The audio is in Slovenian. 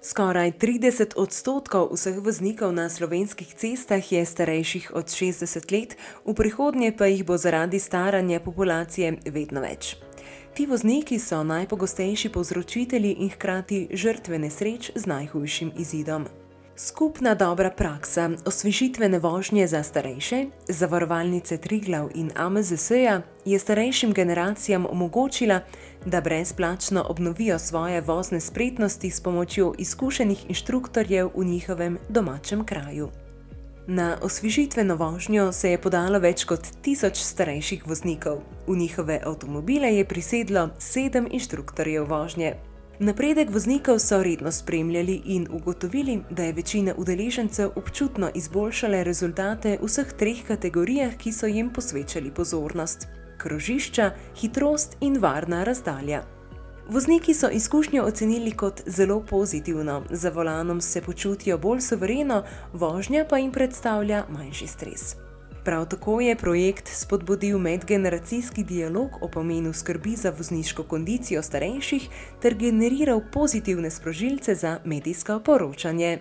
Skoraj 30% vseh voznikov na slovenskih cestah je starejših od 60 let, v prihodnje pa jih bo zaradi staranja populacije vedno več. Ti vozniki so najpogostejši povzročitelji in hkrati žrtve nesreč z najhujšim izidom. Skupna dobra praksa osvežitvene vožnje za starejše, Zavarovalnice Triglav in AMZS-ja je starejšim generacijam omogočila, da brezplačno obnovijo svoje vozne spretnosti s pomočjo izkušenih inštruktorjev v njihovem domačem kraju. Na osvežitveno vožnjo se je podalo več kot 1000 starejših voznikov. V njihove avtomobile je prisedlo 7 inštruktorjev vožnje. Napredek voznikov so redno spremljali in ugotovili, da je večina udeležencev občutno izboljšala rezultate v vseh 3 kategorijah, ki so jim posvečali pozornost: krožišča, hitrost in varna razdalja. Vozniki so izkušnjo ocenili kot zelo pozitivno, za volanom se počutijo bolj suvereno, vožnja pa jim predstavlja manjši stres. Prav tako je projekt spodbudil medgeneracijski dialog o pomenu skrbi za vozniško kondicijo starejših ter generiral pozitivne sprožilce za medijsko poročanje.